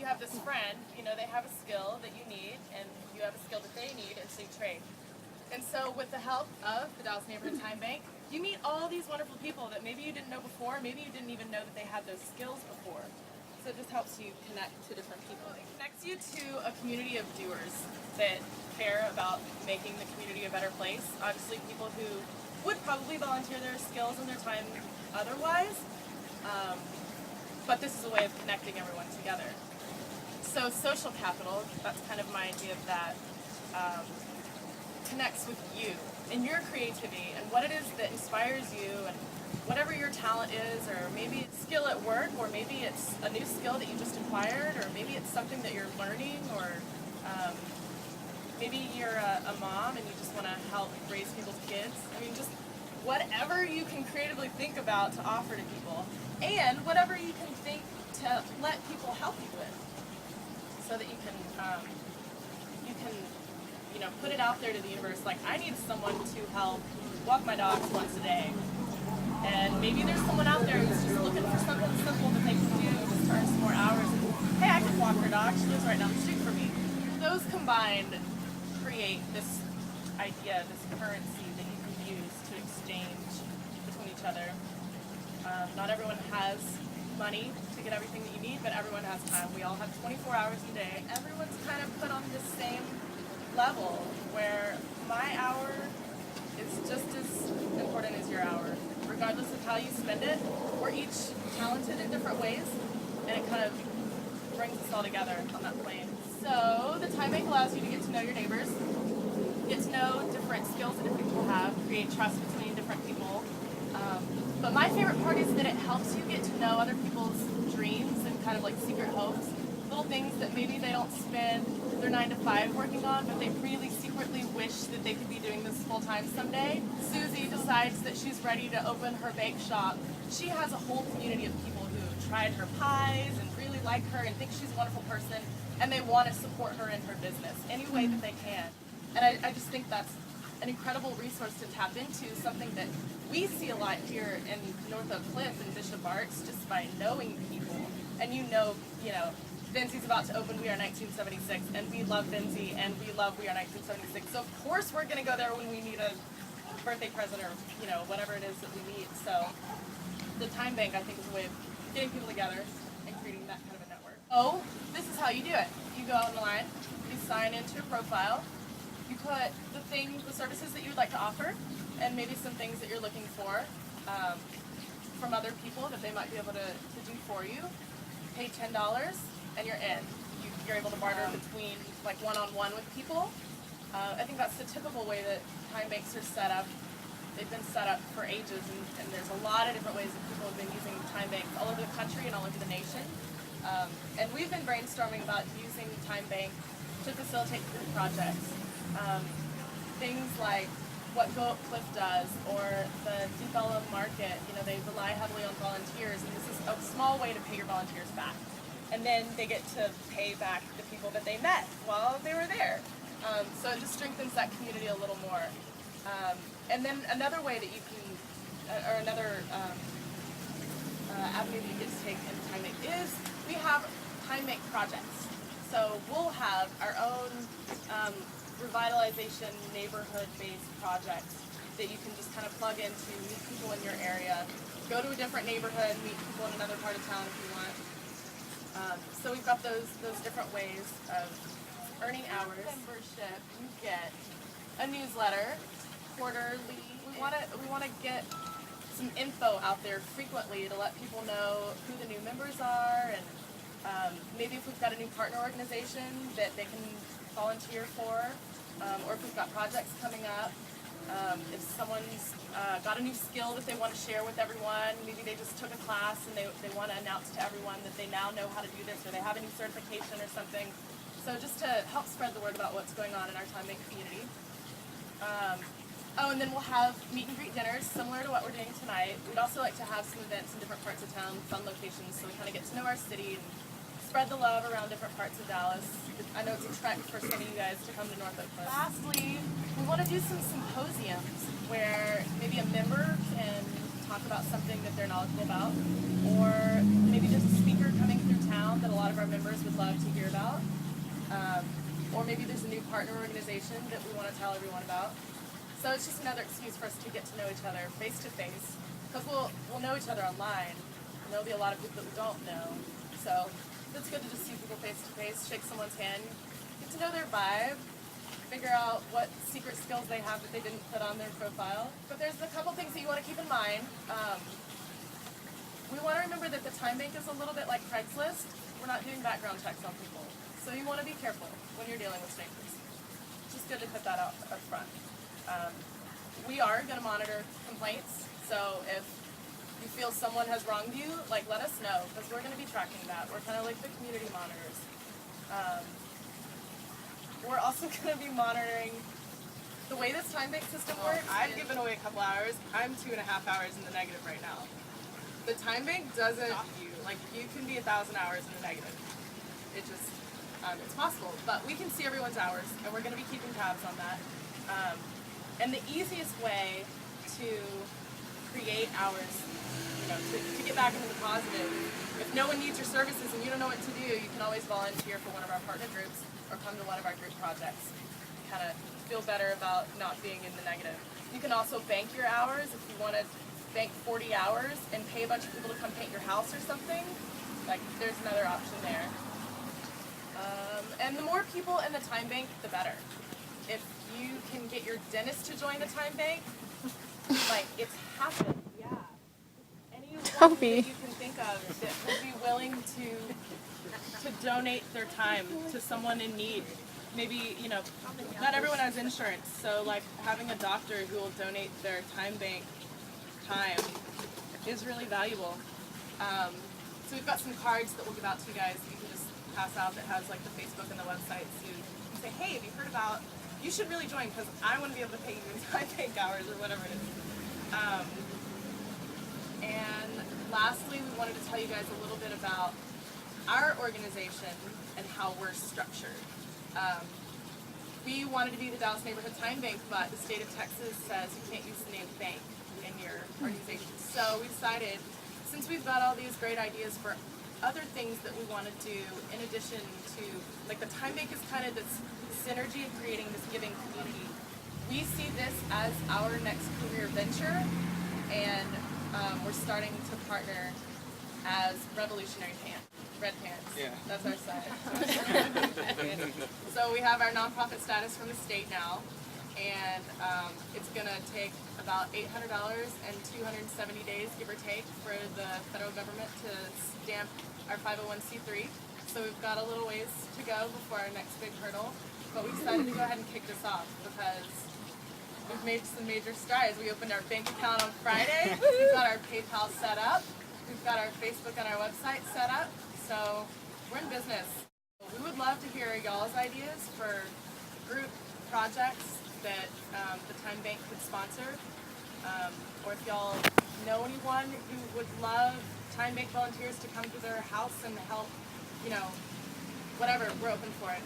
you have this friend, you know, they have a skill that you need, and you have a skill that they need, and so you trade. And so with the help of the Dallas Neighborhood Time Bank, you meet all these wonderful people that maybe you didn't know before, maybe you didn't even know that they had those skills before. So it just helps you connect to different people. It connects you to a community of doers that care about making the community a better place. Obviously people who would probably volunteer their skills and their time otherwise, but this is a way of connecting everyone together. So social capital, that's kind of my idea of that, connects with you and your creativity and what it is that inspires you and whatever your talent is, or maybe it's skill at work, or maybe it's a new skill that you just acquired, or maybe it's something that you're learning, or maybe you're a mom and you just want to help raise people's kids. I mean, just whatever you can creatively think about to offer to people, and whatever you can think to let people help you with, so that you can you know, put it out there to the universe. Like, I need someone to help walk my dogs once a day. And maybe there's someone out there who's just looking for something simple that they can do just to earn some more hours. Hey, I can walk her dog. She lives right down the street from me. Those combined create this idea, this currency that you can use to exchange between each other. Not everyone has money to get everything that you need, but everyone has time. We all have 24 hours a day. Everyone's kind of put on the same level where my hour is just as important as your hour. Regardless of how you spend it, we're each talented in different ways, and it kind of brings us all together on that plane. So the Time Bank allows you to get to know your neighbors, get to know different skills that different people have, create trust between different people. But my favorite part is that it helps you get to know other people's dreams and kind of like secret hopes, little things that maybe they don't spend their 9 to 5 working on, but they really secretly wish that they could be doing this full time someday. Susie decides that she's ready to open her bake shop. She has a whole community of people who tried her pies and really like her and think she's a wonderful person, and they want to support her in her business any way that they can. And I just think that's an incredible resource to tap into, something that we see a lot here in North Oak Cliff and Bishop Arts just by knowing people. And you know, Vincy's about to open We Are 1976, and we love Vincy, and we love We Are 1976. So of course we're going to go there when we need a birthday present, or whatever it is that we need. So the Time Bank, I think, is a way of getting people together and creating that kind of a network. Oh, this is how you do it. You go out online, you sign into your profile, you put the services that you would like to offer, and maybe some things that you're looking for from other people that they might be able to do for you. Pay $10 and you're in. You're able to barter between, like, one-on-one with people. I think that's the typical way that time banks are set up. They've been set up for ages, and there's a lot of different ways that people have been using time banks all over the country and all over the nation. And we've been brainstorming about using time bank to facilitate group projects. Things like what Go Up Cliff does, or the Deep Ellum Market. They rely heavily on volunteers, and this is a small way to pay your volunteers back. And then they get to pay back the people that they met while they were there. So it just strengthens that community a little more. And then another way that you can, or another avenue that you get to take in Time Bank is we have Time Bank projects. So we'll have our own revitalization neighborhood-based projects that you can just kind of plug into, meet people in your area, go to a different neighborhood, meet people in another part of town if you want. So we've got those different ways of earning hours. Membership, you get a newsletter quarterly. We want to get some info out there frequently to let people know who the new members are, and maybe if we've got a new partner organization that they can volunteer for, or if we've got projects coming up. If someone's got a new skill that they want to share with everyone, maybe they just took a class and they want to announce to everyone that they now know how to do this, or they have a new certification or something. So just to help spread the word about what's going on in our Time Bank community. And then we'll have meet and greet dinners similar to what we're doing tonight. We'd also like to have some events in different parts of town, fun locations, so we kind of get to know our city and spread the love around different parts of Dallas. I know it's a trek for some of you guys to come to North Oak Cliff. Lastly, we want to do some symposiums where maybe a member can talk about something that they're knowledgeable about, or maybe there's a speaker coming through town that a lot of our members would love to hear about. Or maybe there's a new partner organization that we want to tell everyone about. So it's just another excuse for us to get to know each other face to face, because we'll know each other online, and there'll be a lot of people that we don't know. So it's good to just see people face to face, shake someone's hand, get to know their vibe, figure out what secret skills they have that they didn't put on their profile. But there's a couple things that you want to keep in mind. We want to remember that the time bank is a little bit like Craigslist. We're not doing background checks on people. So you want to be careful when you're dealing with strangers. It's just good to put that out up front. We are going to monitor complaints. So if you feel someone has wronged you, like, let us know, because we're going to be tracking that. We're kind of like the community monitors. We're also going to be monitoring the way this time bank system works. I've given away a couple hours. I'm 2.5 hours in the negative right now. The time bank doesn't stop you. Like, you can be 1,000 hours in the negative. It just, it's possible. But we can see everyone's hours, and we're going to be keeping tabs on that. And the easiest way to create hours, to get back into the positive, if no one needs your services and you don't know what to do, you can always volunteer for one of our partner groups or come to one of our group projects. Kind of feel better about not being in the negative. You can also bank your hours if you want to bank 40 hours and pay a bunch of people to come paint your house or something. Like, there's another option there. And the more people in the time bank, the better. If you can get your dentist to join the time bank, like, it's happened, yeah. Anyone that you can think of that would be willing to donate their time to someone in need. Maybe, not everyone has insurance, so like having a doctor who will donate their time bank time is really valuable. So we've got some cards that we'll give out to you guys that you can just pass out that has like the Facebook and the website, so you can say, hey, have you heard about, you should really join because I want to be able to pay you in time bank hours or whatever it is. And lastly, we wanted to tell you guys a little bit about our organization and how we're structured. We wanted to be the Dallas Neighborhood Time Bank, but the state of Texas says you can't use the name bank in your organization. So we decided, since we've got all these great ideas for other things that we want to do, in addition to, like, the time bank is kind of this synergy of creating this giving community. We see this as our next career venture, and we're starting to partner as Revolutionary Pants. Red Pants. Yeah. That's our side. So we have our nonprofit status from the state now, and it's going to take about $800 and 270 days, give or take, for the federal government to stamp our 501c3. So we've got a little ways to go before our next big hurdle, but we decided to go ahead and kick this off because we've made some major strides. We opened our bank account on Friday. We've got our PayPal set up. We've got our Facebook and our website set up. So we're in business. We would love to hear y'all's ideas for group projects that the Time Bank could sponsor. Or if y'all know anyone who would love Time Bank volunteers to come to their house and help, whatever, we're open for it.